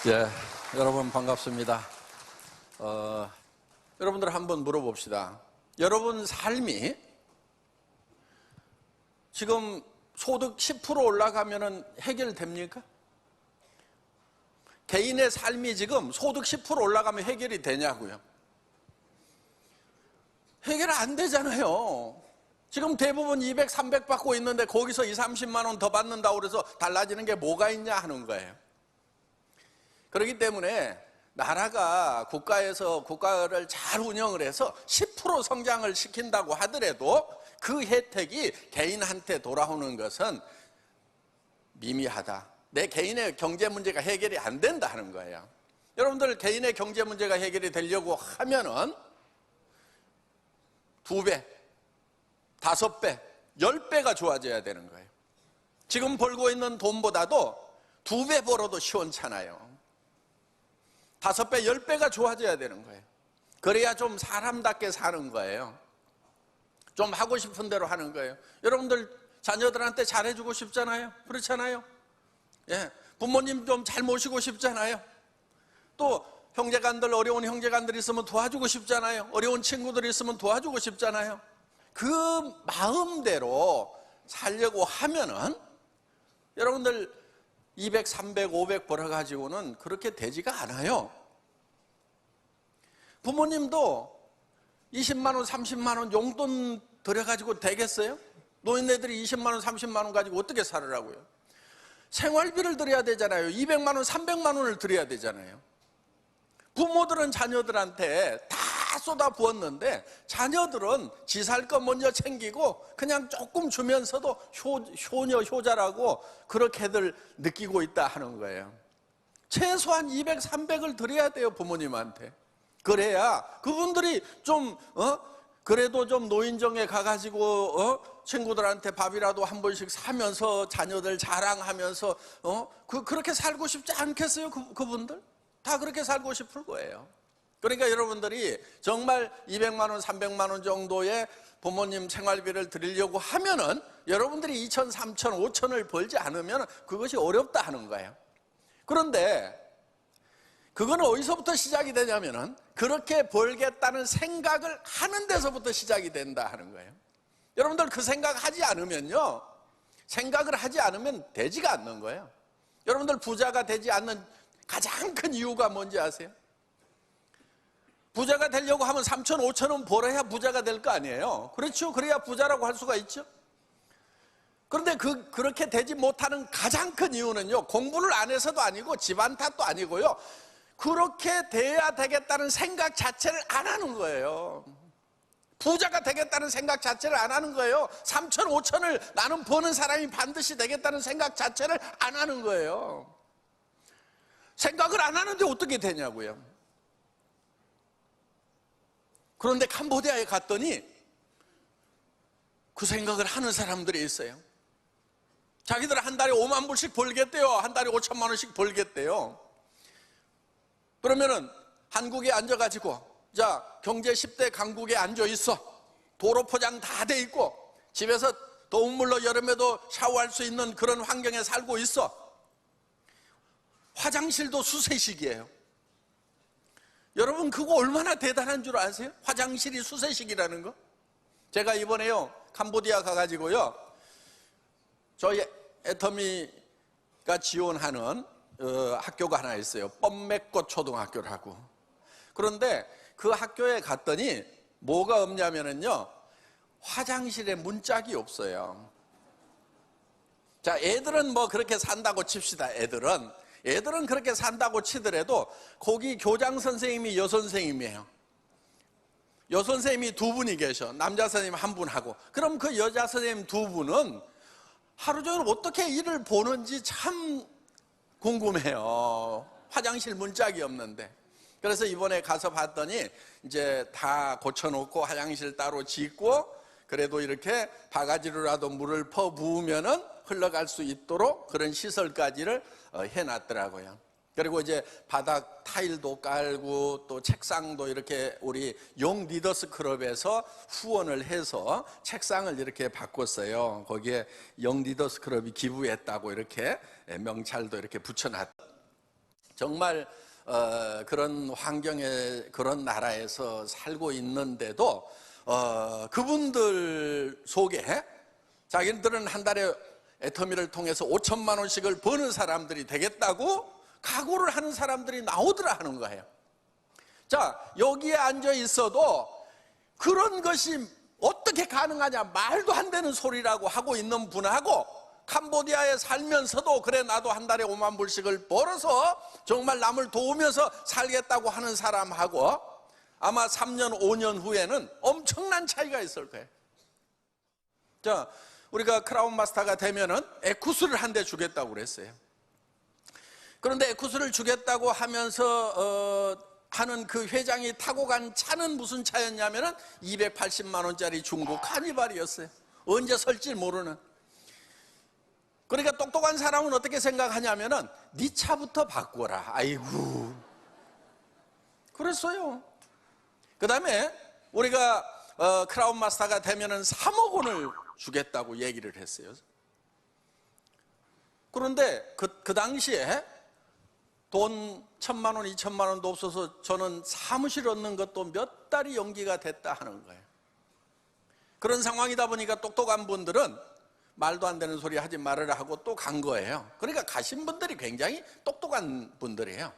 예, 여러분 반갑습니다. 여러분들 한번 물어봅시다. 여러분 삶이 지금 소득 10% 올라가면 해결됩니까? 개인의 삶이 지금 소득 10% 올라가면 해결이 되냐고요? 해결 안 되잖아요. 지금 대부분 200, 300 받고 있는데 거기서 20, 30만 원 더 받는다고 그래서 달라지는 게 뭐가 있냐 하는 거예요. 그렇기 때문에 나라가 국가를 잘 운영을 해서 10% 성장을 시킨다고 하더라도 그 혜택이 개인한테 돌아오는 것은 미미하다. 내 개인의 경제 문제가 해결이 안 된다 하는 거예요. 여러분들 개인의 경제 문제가 해결이 되려고 하면은 2배, 5배, 10배가 좋아져야 되는 거예요. 지금 벌고 있는 돈보다도 2배 벌어도 시원찮아요. 5배, 10배가 좋아져야 되는 거예요. 그래야 좀 사람답게 사는 거예요. 좀 하고 싶은 대로 하는 거예요. 여러분들 자녀들한테 잘해주고 싶잖아요. 그렇잖아요. 예, 부모님 좀 잘 모시고 싶잖아요. 또 형제간들, 어려운 형제간들 있으면 도와주고 싶잖아요. 어려운 친구들 있으면 도와주고 싶잖아요. 그 마음대로 살려고 하면은 여러분들 200, 300, 500 벌어가지고는 그렇게 되지가 않아요. 부모님도 20만 원, 30만 원 용돈 들여가지고 되겠어요? 노인네들이 20만 원, 30만 원 가지고 어떻게 살으라고요? 생활비를 드려야 되잖아요. 200만 원, 300만 원을 드려야 되잖아요. 부모들은 자녀들한테 다 쏟아 부었는데 자녀들은 지 살 거 먼저 챙기고 그냥 조금 주면서도 효자라고 그렇게들 느끼고 있다 하는 거예요. 최소한 200, 300을 드려야 돼요, 부모님한테. 그래야 그분들이 좀 그래도 좀 노인정에 가가지고 친구들한테 밥이라도 한 번씩 사면서 자녀들 자랑하면서 그렇게 살고 싶지 않겠어요? 그분들? 다 그렇게 살고 싶을 거예요. 그러니까 여러분들이 정말 200만 원, 300만 원 정도의 부모님 생활비를 드리려고 하면은 여러분들이 2천, 3천, 5천을 벌지 않으면 그것이 어렵다 하는 거예요. 그런데 그거는 어디서부터 시작이 되냐면은 그렇게 벌겠다는 생각을 하는 데서부터 시작이 된다 하는 거예요. 여러분들 그 생각하지 않으면요, 생각을 하지 않으면 되지가 않는 거예요. 여러분들 부자가 되지 않는 가장 큰 이유가 뭔지 아세요? 부자가 되려고 하면 3천, 5천 원 벌어야 부자가 될 거 아니에요. 그렇죠? 그래야 부자라고 할 수가 있죠. 그런데 그렇게 되지 못하는 가장 큰 이유는요, 공부를 안 해서도 아니고 집안 탓도 아니고요, 그렇게 돼야 되겠다는 생각 자체를 안 하는 거예요. 부자가 되겠다는 생각 자체를 안 하는 거예요. 3천, 5천을 나는 버는 사람이 반드시 되겠다는 생각 자체를 안 하는 거예요. 생각을 안 하는데 어떻게 되냐고요. 그런데 캄보디아에 갔더니 그 생각을 하는 사람들이 있어요. 자기들 한 달에 5만 불씩 벌겠대요. 한 달에 5천만 원씩 벌겠대요. 그러면은 한국에 앉아가지고, 자, 경제 10대 강국에 앉아 있어. 도로 포장 다 돼 있고 집에서 더운 물로 여름에도 샤워할 수 있는 그런 환경에 살고 있어. 화장실도 수세식이에요. 여러분 그거 얼마나 대단한 줄 아세요? 화장실이 수세식이라는 거. 제가 이번에요 캄보디아 가가지고요, 저희 애터미가 지원하는 학교가 하나 있어요. 뻔맥꽃 초등학교라고. 그런데 그 학교에 갔더니 뭐가 없냐면요, 화장실에 문짝이 없어요. 자, 애들은 뭐 그렇게 산다고 칩시다. 애들은 그렇게 산다고 치더라도 거기 교장 선생님이 여선생님이에요. 여선생님이 2분이 계셔. 남자 선생님 1분하고. 그럼 그 여자 선생님 2분은 하루 종일 어떻게 일을 보는지 참 궁금해요. 화장실 문짝이 없는데. 그래서 이번에 가서 봤더니 이제 다 고쳐놓고 화장실 따로 짓고, 그래도 이렇게 바가지로라도 물을 퍼 부으면은 흘러갈 수 있도록 그런 시설까지를 해놨더라고요. 그리고 이제 바닥 타일도 깔고 또 책상도 이렇게 우리 용 리더스 클럽에서 후원을 해서 책상을 이렇게 바꿨어요. 거기에 용 리더스 클럽이 기부했다고 이렇게 명찰도 이렇게 붙여놨. 정말 그런 환경에, 그런 나라에서 살고 있는데도 그분들 속에 자기들은 한 달에 애터미를 통해서 5천만 원씩을 버는 사람들이 되겠다고 각오를 하는 사람들이 나오더라 하는 거예요. 자, 여기에 앉아 있어도 그런 것이 어떻게 가능하냐, 말도 안 되는 소리라고 하고 있는 분하고, 캄보디아에 살면서도 그래 나도 한 달에 5만 불씩을 벌어서 정말 남을 도우면서 살겠다고 하는 사람하고 아마 3년 5년 후에는 엄청난 차이가 있을 거예요. 자, 우리가 크라운 마스터가 되면은 에쿠스를 한 대 주겠다고 그랬어요. 그런데 에쿠스를 주겠다고 하면서 하는 그 회장이 타고 간 차는 무슨 차였냐면은 280만 원짜리 중고 카니발이었어요. 언제 설지 모르는. 그러니까 똑똑한 사람은 어떻게 생각하냐면은 네 차부터 바꿔라. 아이고. 그랬어요. 그 다음에 우리가 크라운 마스터가 되면은 3억 원을 주겠다고 얘기를 했어요. 그런데 그 당시에 돈 1,000만 원, 2,000만 원도 없어서 저는 사무실 얻는 것도 몇 달이 연기가 됐다 하는 거예요. 그런 상황이다 보니까 똑똑한 분들은 말도 안 되는 소리 하지 말으라 하고 또 간 거예요. 그러니까 가신 분들이 굉장히 똑똑한 분들이에요.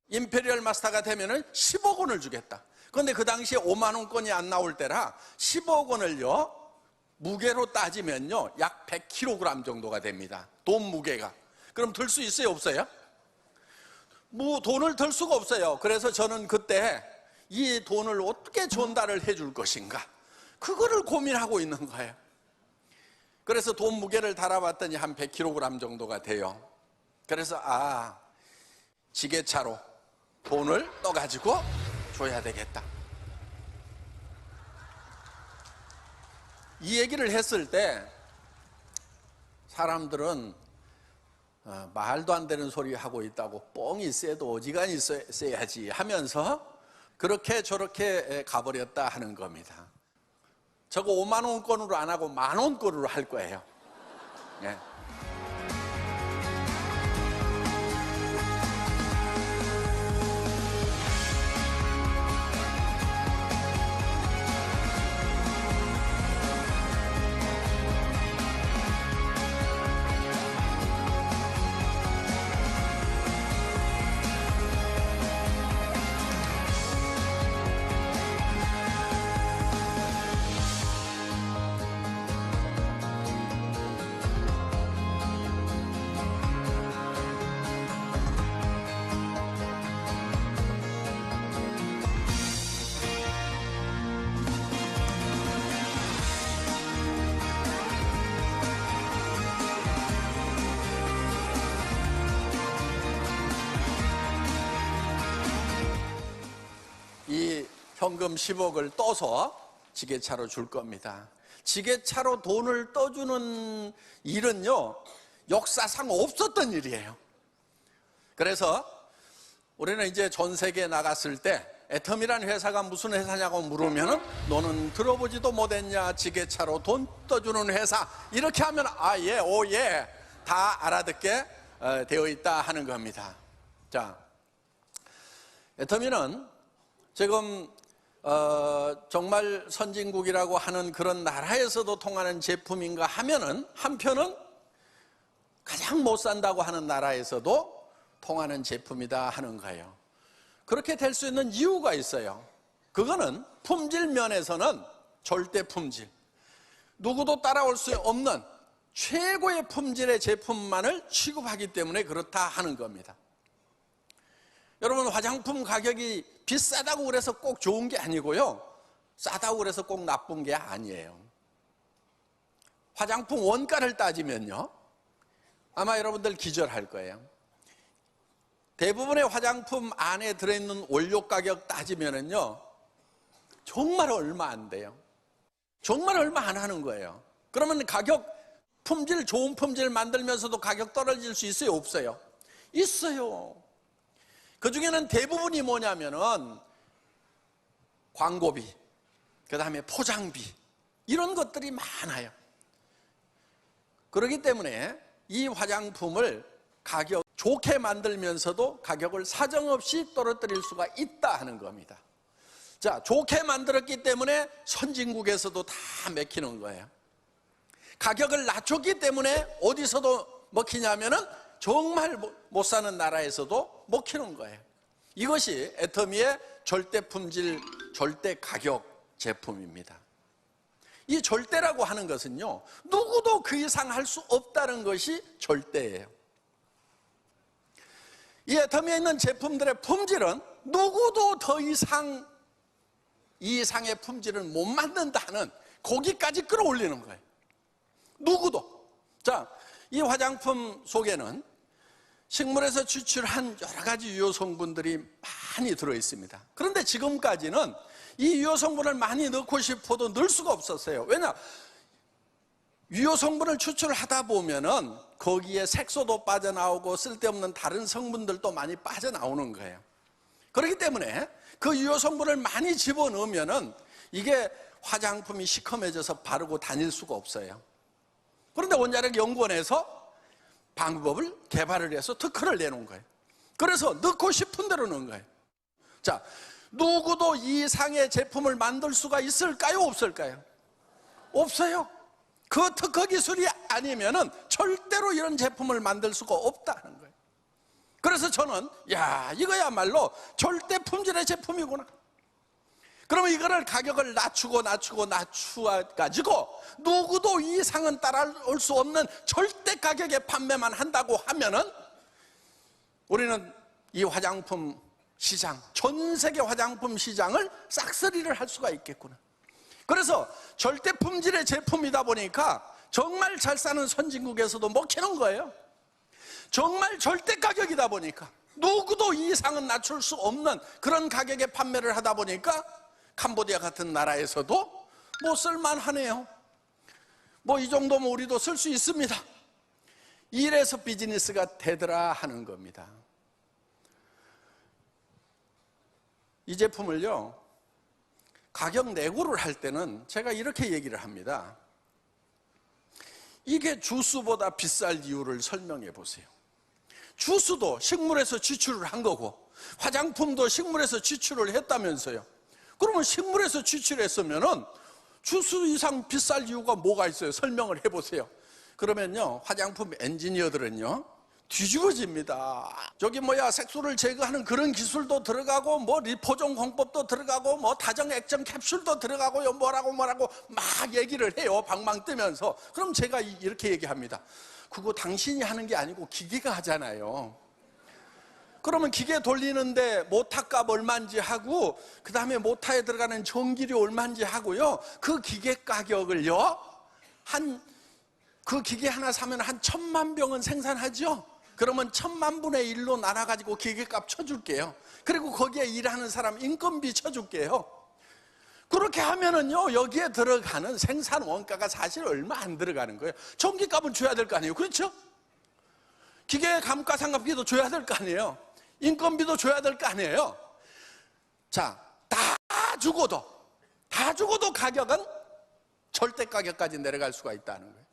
임페리얼 마스터가 되면은 10억 원을 주겠다. 그런데 그 당시에 5만 원권이 안 나올 때라 10억 원을요, 무게로 따지면요, 약 100kg 정도가 됩니다. 돈 무게가. 그럼 들 수 있어요, 없어요? 뭐 돈을 들 수가 없어요. 그래서 저는 그때 이 돈을 어떻게 전달을 해줄 것인가, 그거를 고민하고 있는 거예요. 그래서 돈 무게를 달아봤더니 한 100kg 정도가 돼요. 그래서 지게차로 돈을 떠가지고 줘야 되겠다. 이 얘기를 했을 때 사람들은 말도 안 되는 소리 하고 있다고, 뻥이 세도 어지간히 세야지 하면서 그렇게 저렇게 가버렸다 하는 겁니다. 저거 5만 원권으로 안 하고 1만 원권으로 할 거예요. 예. 이 현금 10억을 떠서 지게차로 줄 겁니다. 지게차로 돈을 떠주는 일은요, 역사상 없었던 일이에요. 그래서 우리는 이제 전 세계에 나갔을 때 애텀이라는 회사가 무슨 회사냐고 물으면은 너는 들어보지도 못했냐, 지게차로 돈 떠주는 회사, 이렇게 하면 예, 오 예, 다 알아듣게 되어 있다 하는 겁니다. 자, 애터미는 지금 정말 선진국이라고 하는 그런 나라에서도 통하는 제품인가 하면은 한편은 가장 못 산다고 하는 나라에서도 통하는 제품이다 하는 거예요. 그렇게 될 수 있는 이유가 있어요. 그거는 품질 면에서는 절대 품질, 누구도 따라올 수 없는 최고의 품질의 제품만을 취급하기 때문에 그렇다 하는 겁니다. 여러분, 화장품 가격이 비싸다고 그래서 꼭 좋은 게 아니고요, 싸다고 그래서 꼭 나쁜 게 아니에요. 화장품 원가를 따지면요, 아마 여러분들 기절할 거예요. 대부분의 화장품 안에 들어있는 원료 가격 따지면은요, 정말 얼마 안 돼요. 정말 얼마 안 하는 거예요. 그러면 가격, 품질, 좋은 품질 만들면서도 가격 떨어질 수 있어요, 없어요? 있어요. 그 중에는 대부분이 뭐냐면은 광고비, 그 다음에 포장비, 이런 것들이 많아요. 그렇기 때문에 이 화장품을 가격 좋게 만들면서도 가격을 사정없이 떨어뜨릴 수가 있다 하는 겁니다. 자, 좋게 만들었기 때문에 선진국에서도 다 먹히는 거예요. 가격을 낮췄기 때문에 어디서도 먹히냐면은 정말 못 사는 나라에서도 먹히는 거예요. 이것이 애터미의 절대 품질, 절대 가격 제품입니다. 이 절대라고 하는 것은요, 누구도 그 이상 할 수 없다는 것이 절대예요. 이 애터미에 있는 제품들의 품질은 누구도 더 이상 이 이상의 품질은 못 만든다는 거기까지 끌어올리는 거예요. 누구도. 자, 이 화장품 속에는 식물에서 추출한 여러 가지 유효 성분들이 많이 들어 있습니다. 그런데 지금까지는 이 유효 성분을 많이 넣고 싶어도 넣을 수가 없었어요. 왜냐? 유효 성분을 추출하다 보면은 거기에 색소도 빠져나오고 쓸데없는 다른 성분들도 많이 빠져나오는 거예요. 그렇기 때문에 그 유효 성분을 많이 집어넣으면은 이게 화장품이 시커매져서 바르고 다닐 수가 없어요. 그런데 원자력 연구원에서 방법을 개발을 해서 특허를 내놓은 거예요. 그래서 넣고 싶은 대로 넣은 거예요. 자, 누구도 이 이상의 제품을 만들 수가 있을까요? 없을까요? 없어요. 그 특허 기술이 아니면은 절대로 이런 제품을 만들 수가 없다는 거예요. 그래서 저는 이거야말로 절대 품질의 제품이구나. 그러면 이거를 가격을 낮추어가지고 누구도 이 이상은 따라올 수 없는 절대 가격에 판매만 한다고 하면은 우리는 이 화장품 시장, 전 세계 화장품 시장을 싹쓸이를 할 수가 있겠구나. 그래서 절대 품질의 제품이다 보니까 정말 잘 사는 선진국에서도 먹히는 거예요. 정말 절대 가격이다 보니까 누구도 이 이상은 낮출 수 없는 그런 가격에 판매를 하다 보니까 캄보디아 같은 나라에서도 쓸만하네요. 이 정도면 우리도 쓸 수 있습니다. 이래서 비즈니스가 되더라 하는 겁니다. 이 제품을요, 가격 내고를 할 때는 제가 이렇게 얘기를 합니다. 이게 주스보다 비쌀 이유를 설명해 보세요. 주스도 식물에서 추출을 한 거고 화장품도 식물에서 추출을 했다면서요. 그러면 식물에서 추출했으면은 주스 이상 비쌀 이유가 뭐가 있어요? 설명을 해보세요. 그러면요, 화장품 엔지니어들은요 뒤집어집니다. 저기 색소를 제거하는 그런 기술도 들어가고 리포종 공법도 들어가고 다정 액정 캡슐도 들어가고요, 뭐라고 막 얘기를 해요, 방망 뜨면서. 그럼 제가 이렇게 얘기합니다. 그거 당신이 하는 게 아니고 기계가 하잖아요. 그러면 기계 돌리는데 모타값 얼마인지 하고 그 다음에 모타에 들어가는 전기료 얼마인지 하고요, 그 기계 가격을요 그 기계 하나 사면 한 1000만 병은 생산하죠. 그러면 1000만분의 1로 나눠가지고 기계값 쳐줄게요. 그리고 거기에 일하는 사람 인건비 쳐줄게요. 그렇게 하면은요, 여기에 들어가는 생산 원가가 사실 얼마 안 들어가는 거예요. 전기값은 줘야 될 거 아니에요. 그렇죠? 기계 감가상각비도 줘야 될 거 아니에요. 인건비도 줘야 될 거 아니에요. 자, 다 주고도 가격은 절대 가격까지 내려갈 수가 있다는 거예요.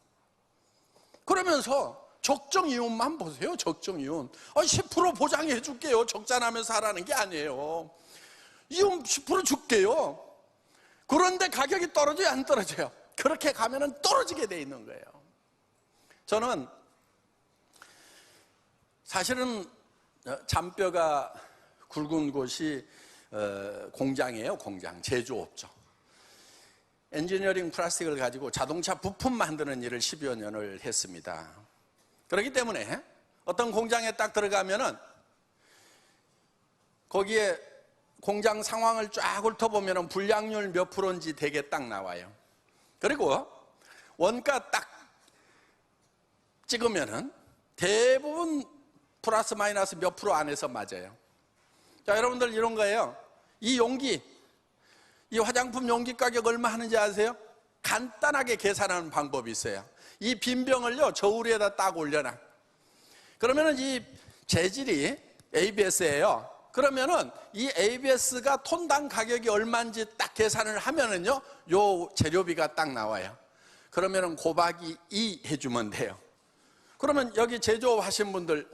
그러면서 적정 이윤만 보세요. 적정 이윤. 10% 보장해 줄게요. 적자나면서 하라는 게 아니에요. 이윤 10% 줄게요. 그런데 가격이 떨어져요, 안 떨어져요? 그렇게 가면은 떨어지게 돼 있는 거예요. 저는 사실은 잔뼈가 굵은 곳이 공장이에요. 공장, 제조업죠. 엔지니어링 플라스틱을 가지고 자동차 부품 만드는 일을 10여 년을 했습니다. 그렇기 때문에 어떤 공장에 딱 들어가면은 거기에 공장 상황을 쫙 훑어보면은 불량률 몇 프로인지 되게 딱 나와요. 그리고 원가 딱 찍으면은 대부분 플러스 마이너스 몇 프로 안에서 맞아요. 자, 여러분들 이런 거예요. 이 용기, 이 화장품 용기 가격 얼마 하는지 아세요? 간단하게 계산하는 방법이 있어요. 이 빈 병을요, 저울 위에다 딱 올려놔. 그러면은 이 재질이 ABS예요. 그러면은 이 ABS가 톤당 가격이 얼마인지 딱 계산을 하면은요, 요 재료비가 딱 나와요. 그러면은 곱하기 2 해주면 돼요. 그러면 여기 제조하신 분들